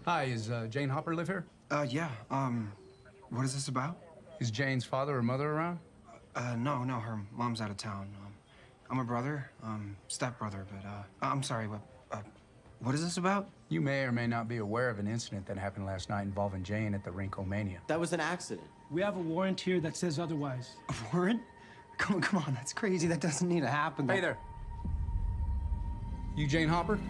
Hi, is Jane Hopper live here? Yeah. What is this about? Is Jane's father or mother around? No, her mom's out of town. I'm a brother, stepbrother, but, I'm sorry, but, what is this about? You may or may not be aware of an incident that happened last night involving Jane at the Rinkomania. That was an accident. We have a warrant here that says otherwise. A warrant? Come on, that's crazy. That doesn't need to happen. Hey there. You Jane Hopper?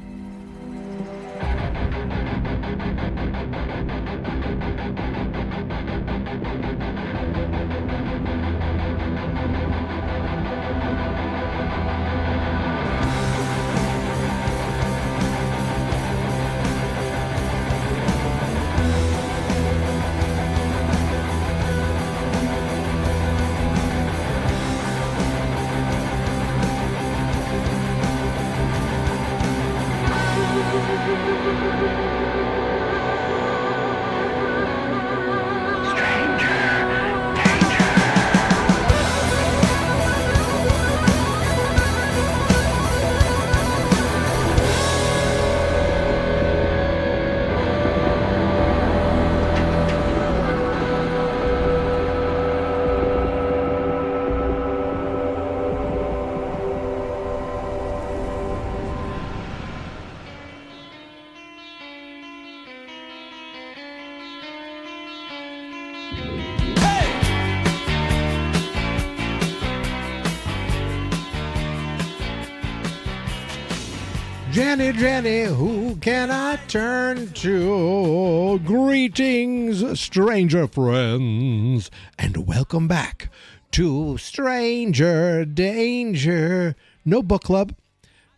Jenny, who can I turn to? Greetings, stranger friends, and welcome back to Stranger Danger. No book club,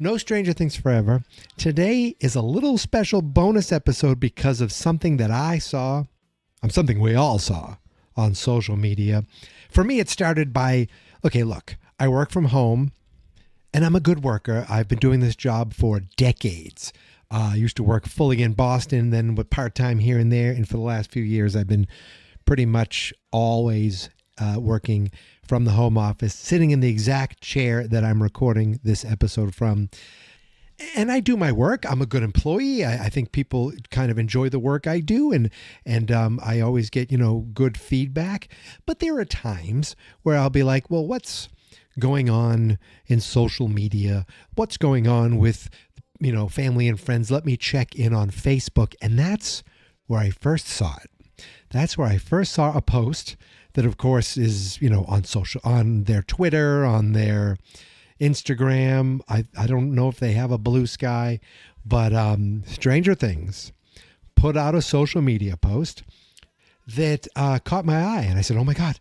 no Stranger Things Forever. Today is a little special bonus episode because of something that I saw, something we all saw on social media. For me, it started by, okay, look, I work from home. And I'm a good worker. I've been doing this job for decades. I used to work fully in Boston, then with part-time here and there. And for the last few years, I've been pretty much always working from the home office, sitting in the exact chair that I'm recording this episode from. And I do my work. I'm a good employee. I think people kind of enjoy the work I do. And I always get, good feedback. But there are times where I'll be like, well, what's going on in social media? What's going on with, family and friends? Let me check in on Facebook. And that's where I first saw it. That's where I first saw a post that, of course, is, on their Twitter, on their Instagram. I don't know if they have a Blue Sky, but Stranger Things put out a social media post that caught my eye. And I said, oh my God,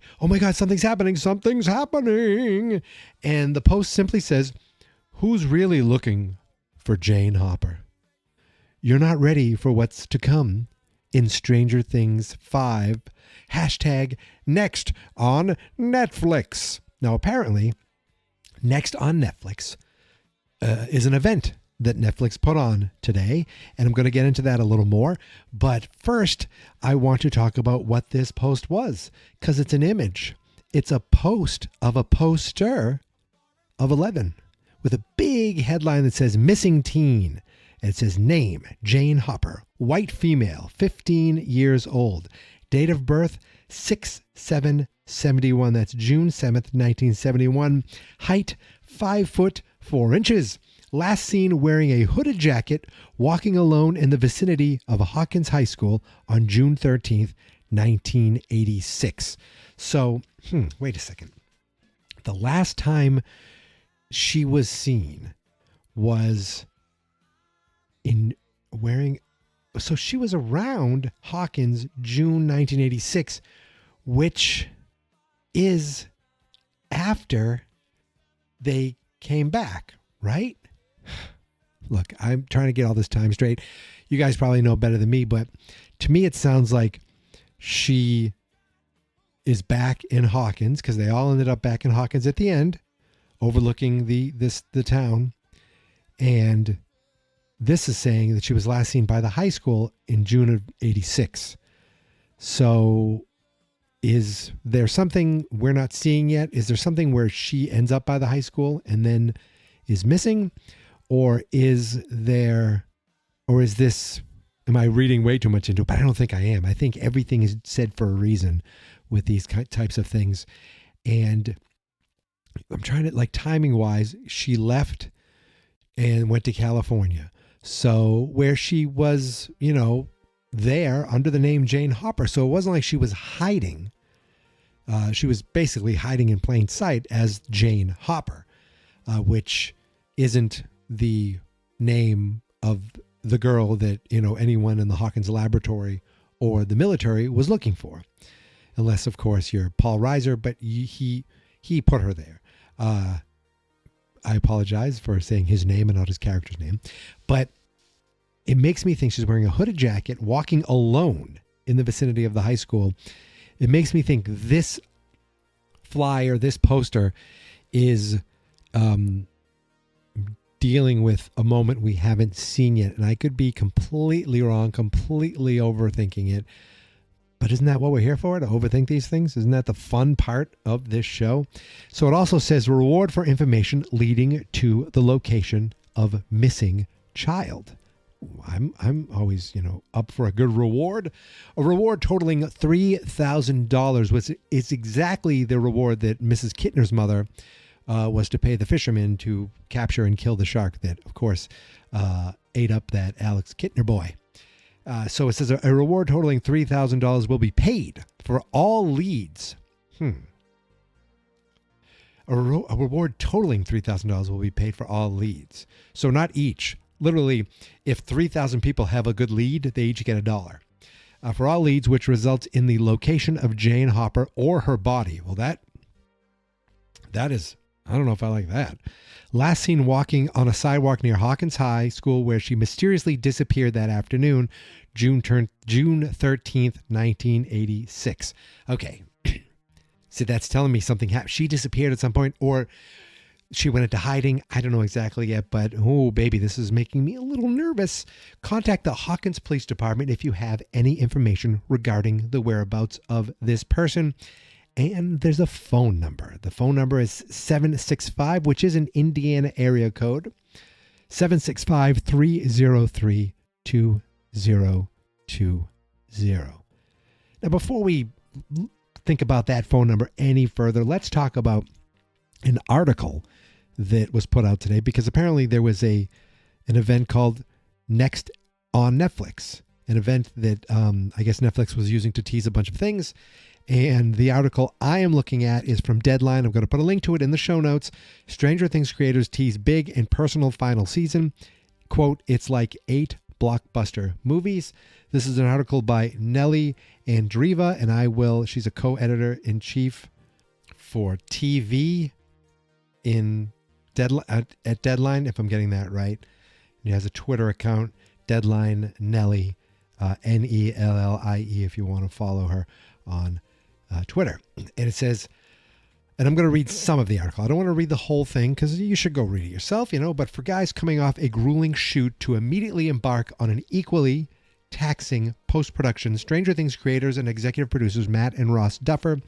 something's happening. And the post simply says, who's really looking for Jane Hopper? You're not ready for what's to come in Stranger Things 5. Hashtag next on Netflix. Now, apparently, next on Netflix is an event that Netflix put on today, and I'm going to get into that a little more. But first, I want to talk about what this post was, because it's an image. It's a post of a poster of 11 with a big headline that says missing teen. And it says name, Jane Hopper, white female, 15 years old. Date of birth, 6/7/71. That's June 7th, 1971. Height, 5 foot 4 inches. Last seen wearing a hooded jacket, walking alone in the vicinity of Hawkins High School on June 13th, 1986. So, wait a second. The last time she was seen was so she was around Hawkins June 1986, which is after they came back, right? Look, I'm trying to get all this time straight. You guys probably know better than me, but to me, it sounds like she is back in Hawkins, because they all ended up back in Hawkins at the end, overlooking the town. And this is saying that she was last seen by the high school in June of 86. So is there something we're not seeing yet? Is there something where she ends up by the high school and then is missing? Or is this am I reading way too much into it? But I don't think I am. I think everything is said for a reason with these types of things. And I'm trying to, like, timing wise, she left and went to California. So where she was, there under the name Jane Hopper. So it wasn't like she was hiding. She was basically hiding in plain sight as Jane Hopper, which isn't the name of the girl that, anyone in the Hawkins laboratory or the military was looking for. Unless, of course, you're Paul Reiser, but he put her there. I apologize for saying his name and not his character's name. But it makes me think she's wearing a hooded jacket, walking alone in the vicinity of the high school. It makes me think this flyer, this poster is dealing with a moment we haven't seen yet. And I could be completely wrong, completely overthinking it. But isn't that what we're here for, to overthink these things? Isn't that the fun part of this show? So it also says reward for information leading to the location of missing child. I'm always, up for a good reward. A reward totaling $3,000, which is exactly the reward that Mrs. Kittner's mother was to pay the fisherman to capture and kill the shark that, of course, ate up that Alex Kittner boy. So it says a reward totaling $3,000 will be paid for all leads. A reward totaling $3,000 will be paid for all leads. So not each. Literally, if 3,000 people have a good lead, they each get $1. For all leads, which results in the location of Jane Hopper or her body. Well, that is, I don't know if I like that. Last seen walking on a sidewalk near Hawkins High School, where she mysteriously disappeared that afternoon, June 13th, 1986. Okay. So that's telling me something happened. She disappeared at some point, or she went into hiding. I don't know exactly yet, but oh, baby, this is making me a little nervous. Contact the Hawkins Police Department if you have any information regarding the whereabouts of this person. And there's a phone number. The phone number is 765, which is an Indiana area code, 765-303-2020. Now, before we think about that phone number any further, let's talk about an article that was put out today, because apparently there was an event called Next on Netflix, an event that I guess Netflix was using to tease a bunch of things. And the article I am looking at is from Deadline. I'm going to put a link to it in the show notes. Stranger Things creators tease big and personal final season. Quote, it's like 8 blockbuster movies. This is an article by Nellie Andreeva, and she's a co-editor in chief for TV at Deadline, if I'm getting that right. He has a Twitter account, Deadline Nellie, Nellie, if you want to follow her on Twitter. And it says, and I'm going to read some of the article. I don't want to read the whole thing because you should go read it yourself, but for guys coming off a grueling shoot to immediately embark on an equally taxing post-production, Stranger Things creators and executive producers Matt and Ross Duffer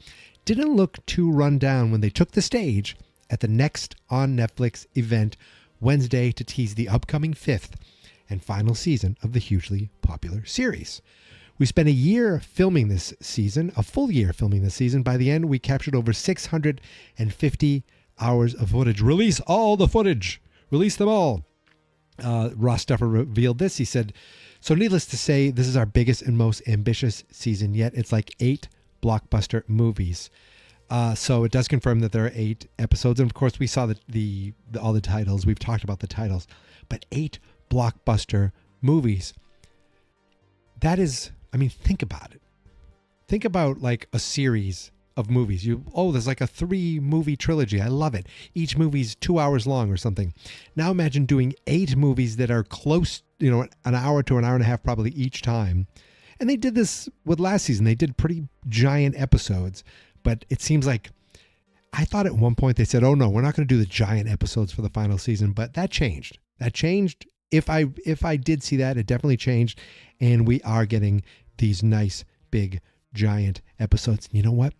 didn't look too run down when they took the stage at the Next on Netflix event Wednesday to tease the upcoming 5th and final season of the hugely popular series. We spent a year filming this season, a full year filming this season. By the end, we captured over 650 hours of footage. Release all the footage. Release them all. Ross Duffer revealed this. He said, so needless to say, this is our biggest and most ambitious season yet. It's like 8 blockbuster movies. So it does confirm that there are 8 episodes. And of course, we saw all the titles. We've talked about the titles. But 8 blockbuster movies. That is, think about it. Think about like a series of movies. There's like a 3-movie trilogy. I love it. Each movie's 2 hours long or something. Now imagine doing 8 movies that are close, an hour to an hour and a half probably each time. And they did this with last season. They did pretty giant episodes. But it seems like, I thought at one point they said, oh no, we're not going to do the giant episodes for the final season. But that changed. If I did see that, it definitely changed. And we are getting these nice, big, giant episodes. And you know what?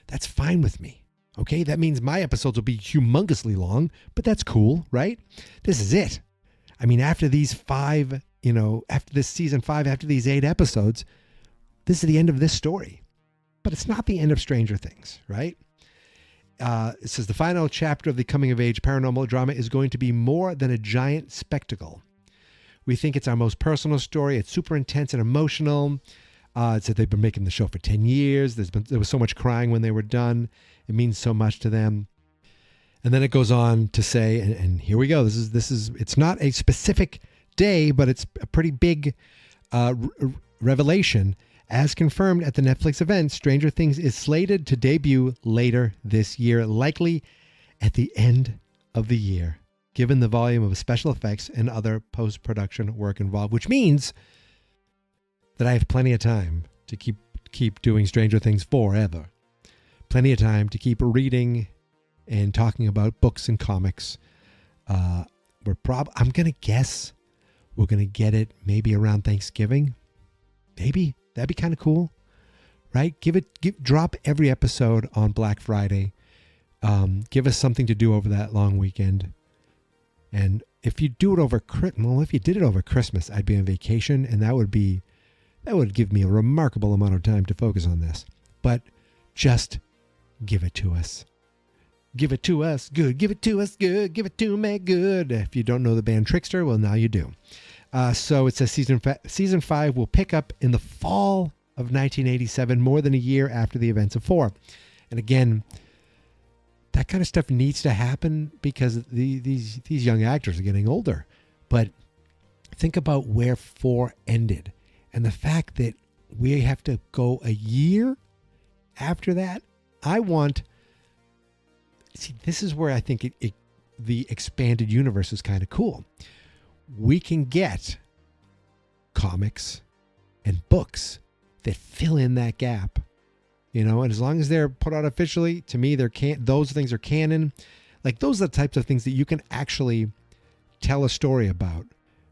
That's fine with me. Okay? That means my episodes will be humongously long, but that's cool, right? This is it. After these 5 after this season 5, after these 8 episodes, this is the end of this story. But it's not the end of Stranger Things, right? It says the final chapter of the coming-of-age paranormal drama is going to be more than a giant spectacle. We think it's our most personal story. It's super intense and emotional. It said they've been making the show for 10 years. There was so much crying when they were done. It means so much to them. And then it goes on to say, and here we go. It's not a specific day, but it's a pretty big revelation. As confirmed at the Netflix event, Stranger Things is slated to debut later this year, likely at the end of the year, given the volume of special effects and other post-production work involved, which means that I have plenty of time to keep doing Stranger Things forever. Plenty of time to keep reading and talking about books and comics. I'm going to guess we're going to get it maybe around Thanksgiving. Maybe. That'd be kind of cool, right? Drop every episode on Black Friday. Give us something to do over that long weekend. And if you do it if you did it over Christmas, I'd be on vacation, and that would give me a remarkable amount of time to focus on this. But just give it to us. Give it to us good. Give it to us good. Give it to me good. If you don't know the band Trickster, well, now you do. So it says season 5 will pick up in the fall of 1987, more than a year after the events of 4. And again, that kind of stuff needs to happen because these young actors are getting older. But think about where 4 ended and the fact that we have to go a year after that. This is where I think the expanded universe is kind of cool. We can get comics and books that fill in that gap, and as long as they're put out officially, to me, those things are canon. Like, those are the types of things that you can actually tell a story about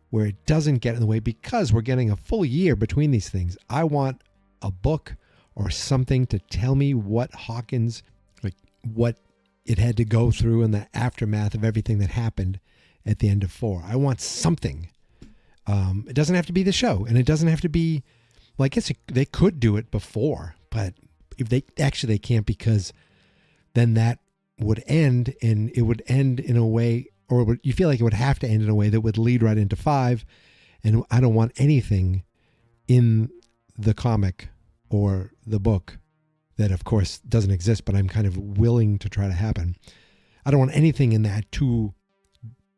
where it doesn't get in the way, because we're getting a full year between these things. I want a book or something to tell me what Hawkins, what it had to go through in the aftermath of everything that happened at the end of 4. I want something. It doesn't have to be the show, and it doesn't have to be, I guess they could do it before, but if they can't, because then that would end, and it would end in a way, or you feel like it would have to end in a way that would lead right into 5. And I don't want anything in the comic or the book that, of course, doesn't exist, but I'm kind of willing to try to happen. I don't want anything in that to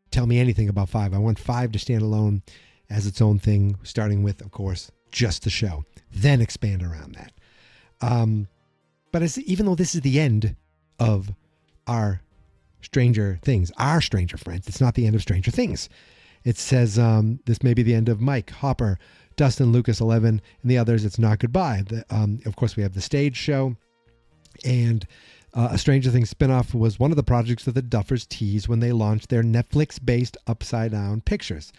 tell me anything about 5. I want 5 to stand alone as its own thing, starting with, of course, just the show, then expand around that. But even though this is the end of our Stranger Things, our Stranger Friends, it's not the end of Stranger Things. It says this may be the end of Mike, Hopper, Dustin, Lucas, 11, and the others. It's not goodbye. Of course, we have the stage show, and a Stranger Things spinoff was one of the projects that the Duffers teased when they launched their Netflix-based Upside Down Pictures.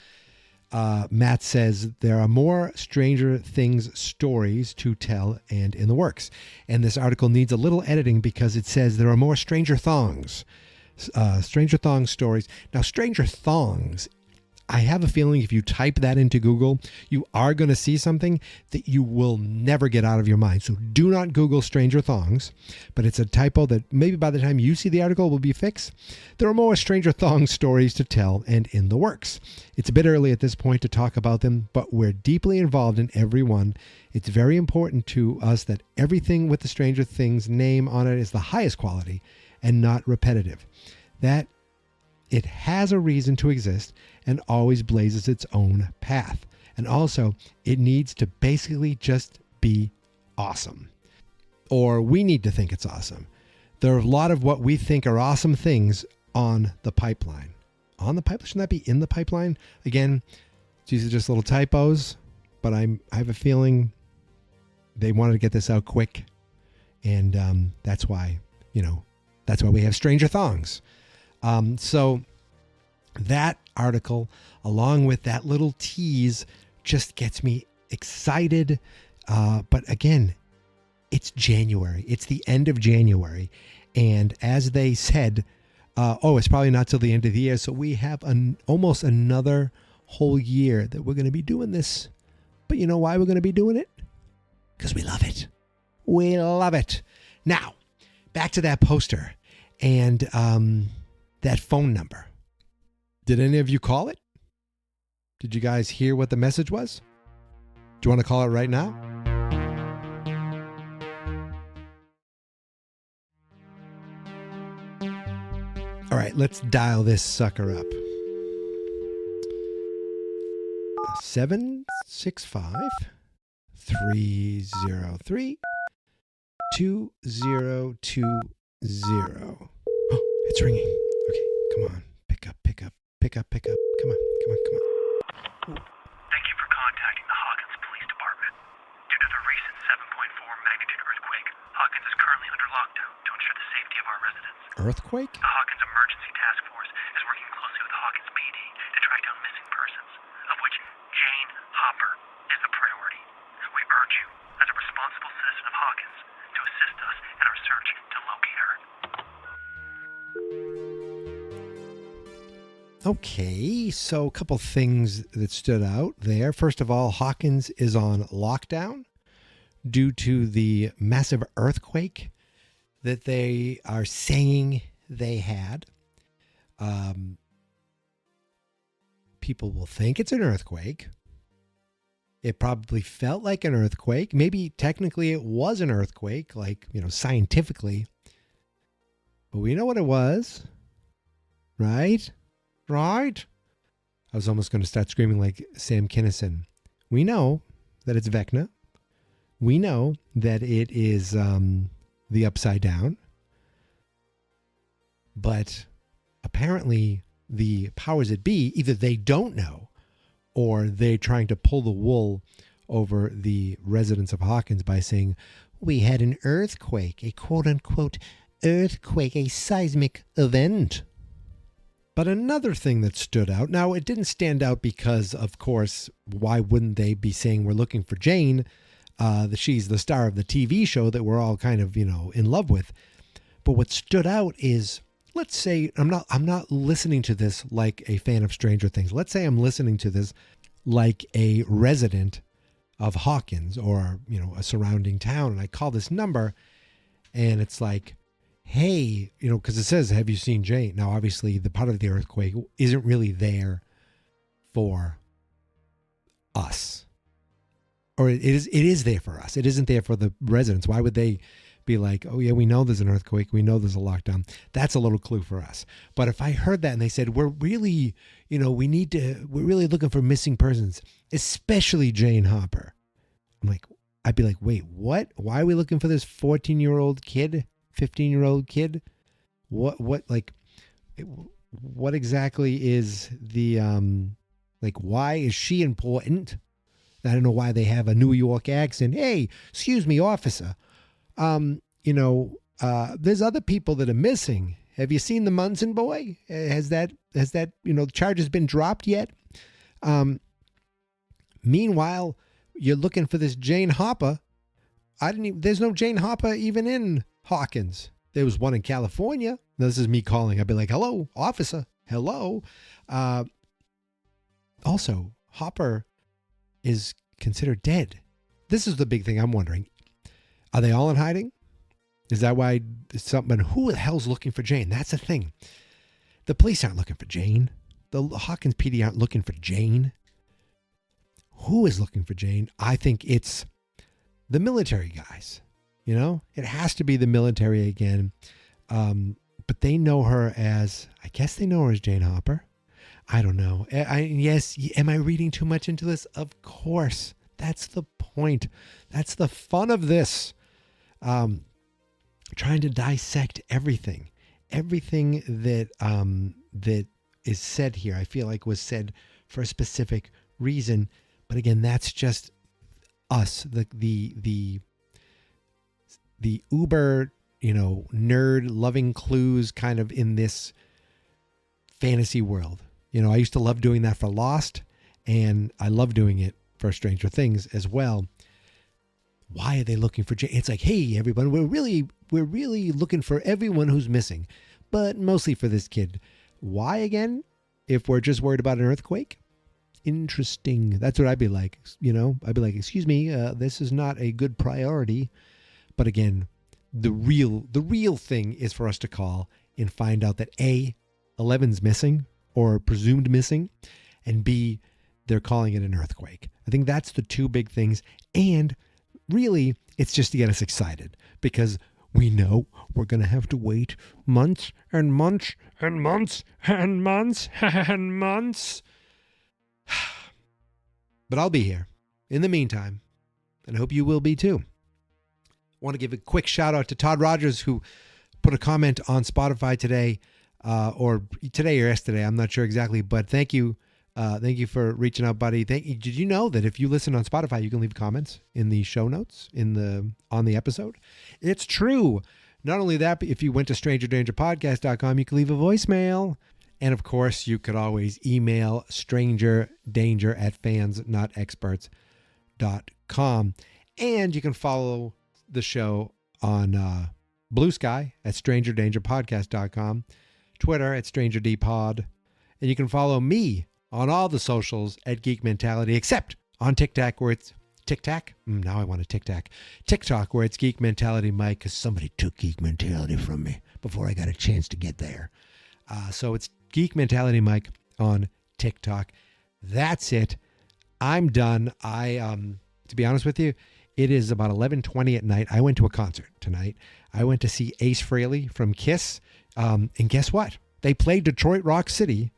Matt says there are more Stranger Things stories to tell and in the works. And this article needs a little editing because it says there are more Stranger Thongs. Stranger Thongs stories. Now, Stranger Thongs, I have a feeling if you type that into Google, you are going to see something that you will never get out of your mind. So do not Google Stranger Thongs, but it's a typo that maybe by the time you see the article will be fixed. There are more Stranger Thongs stories to tell and in the works. It's a bit early at this point to talk about them, but we're deeply involved in every one. It's very important to us that everything with the Stranger Things name on it is the highest quality and not repetitive. That it has a reason to exist and always blazes its own path. And also, it needs to basically just be awesome. Or we need to think it's awesome. There are a lot of what we think are awesome things on the pipeline. On the pipeline? Shouldn't that be in the pipeline? Again, these are just little typos, but I have a feeling they wanted to get this out quick. And that's why we have Stranger Thongs. So that article, along with that little tease, just gets me excited. But again, it's January. It's the end of January. And as they said, it's probably not till the end of the year. So we have almost another whole year that we're going to be doing this. But you know why we're going to be doing it? Because we love it. We love it. Now, back to that poster and that phone number. Did any of you call it? Did you guys hear what the message was? Do you want to call it right now? All right, let's dial this sucker up. 765 303 2020. Oh, it's ringing. Okay, come on. Pick up. Come on. Thank you for contacting the Hawkins Police Department. Due to the recent 7.4 magnitude earthquake, Hawkins is currently under lockdown to ensure the safety of our residents. Earthquake? The Hawkins Emergency Task Force is working closely with Hawkins PD to track down missing persons, of which Jane Hopper is the priority. We urge you, as a responsible citizen of Hawkins, to assist us in our search to locate her. Okay, so a couple things that stood out there. First of all, Hawkins is on lockdown due to the massive earthquake that they are saying they had. People will think it's an earthquake. It probably felt like an earthquake. Maybe technically it was an earthquake, like, scientifically. But we know what it was, right? Right? I was almost going to start screaming like Sam Kinison. We know that it's Vecna. We know that it is the Upside Down. But apparently the powers that be, either they don't know or they're trying to pull the wool over the residents of Hawkins by saying, we had an earthquake, a quote-unquote earthquake, a seismic event. But another thing that stood out, now it didn't stand out because, of course, why wouldn't they be saying we're looking for Jane? She's the star of the TV show that we're all kind of, in love with. But what stood out is, let's say, I'm not listening to this like a fan of Stranger Things. Let's say I'm listening to this like a resident of Hawkins or, a surrounding town. And I call this number and it's like, hey, because it says, have you seen Jane? Now, obviously, the part of the earthquake isn't really there for us. Or it is there for us. It isn't there for the residents. Why would they be like, oh, yeah, we know there's an earthquake. We know there's a lockdown. That's a little clue for us. But if I heard that and they said, we're really, we're really looking for missing persons, especially Jane Hopper. I'd be like, wait, what? Why are we looking for this 14-year-old kid? 15-year-old kid? What exactly is the, why is she important? I don't know why they have a New York accent. Hey, excuse me, officer. There's other people that are missing. Have you seen the Munson boy? Has that, the charge has been dropped yet? Meanwhile, you're looking for this Jane Hopper. There's no Jane Hopper even in Hawkins. There was one in California. Now, this is me calling. I'd be like, hello, officer. Hello. Also, Hopper is considered dead. This is the big thing I'm wondering. Are they all in hiding? Is that why who the hell's looking for Jane? That's the thing. The police aren't looking for Jane. The Hawkins PD aren't looking for Jane. Who is looking for Jane? I think it's the military guys. It has to be the military again. But they know her as, I guess they know her as Jane Hopper. I don't know. Yes. Am I reading too much into this? Of course. That's the point. That's the fun of this. Trying to dissect everything that is said here. I feel like was said for a specific reason. But again, that's just us, the uber, nerd loving clues kind of in this fantasy world. I used to love doing that for Lost, and I love doing it for Stranger Things as well. Why are they looking for Jane? It's like, hey, everyone, we're really looking for everyone who's missing, but mostly for this kid. Why again? If we're just worried about an earthquake? interesting. That's what I'd be like, I'd be like, excuse me, this is not a good priority. But again, the real thing is for us to call and find out that A, 11's missing or presumed missing, and B, they're calling it an earthquake. I think that's the two big things. And really, it's just to get us excited because we know we're going to have to wait months and months and months and months and months. But I'll be here in the meantime, and I hope you will be too. I want to give a quick shout out to Todd Rogers, who put a comment on Spotify today, or today or yesterday. I'm not sure exactly, but thank you. Thank you for reaching out, buddy. Thank you. Did you know that if you listen on Spotify, you can leave comments in the show notes on the episode? It's true. Not only that, but if you went to strangerdangerpodcast.com, you can leave a voicemail. And of course, you could always email strangerdanger@fansnotexperts.com. And you can follow the show on Blue Sky at strangerdangerpodcast.com, Twitter at strangerdpod, and you can follow me on all the socials at Geek Mentality, except on TikTok where it's TikTok. Now I want a TikTok. TikTok where it's Geek Mentality Mike, because somebody took Geek Mentality from me before I got a chance to get there. So it's Geek Mentality Mike on TikTok. That's it. I'm done. To be honest with you, it is about 11:20 at night. I went to a concert tonight. I went to see Ace Frehley from Kiss. And guess what? They played Detroit Rock City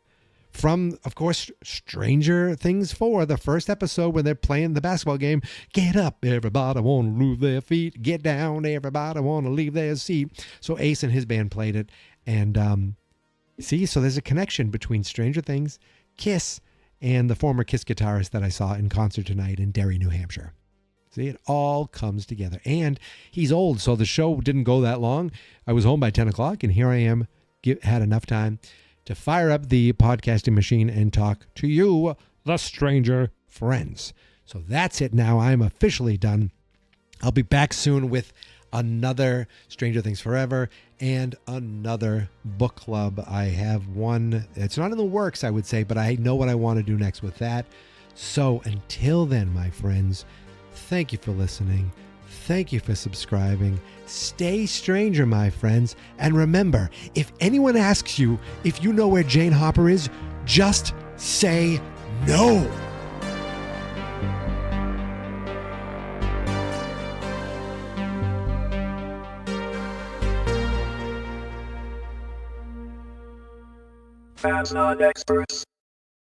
from, of course, Stranger Things 4, the first episode when they're playing the basketball game. Get up, everybody want to move their feet. Get down, everybody want to leave their seat. So Ace and his band played it. And so there's a connection between Stranger Things, Kiss, and the former Kiss guitarist that I saw in concert tonight in Derry, New Hampshire. See, it all comes together. And he's old, so the show didn't go that long. I was home by 10 o'clock, and here I am, had enough time to fire up the podcasting machine and talk to you, the stranger friends. So that's it now. I'm officially done. I'll be back soon with another Stranger Things Forever and another book club. I have one. It's not in the works, I would say, but I know what I want to do next with that. So until then, my friends, thank you for listening. Thank you for subscribing. Stay stranger, my friends. And remember, if anyone asks you if you know where Jane Hopper is, just say no. Fans not experts.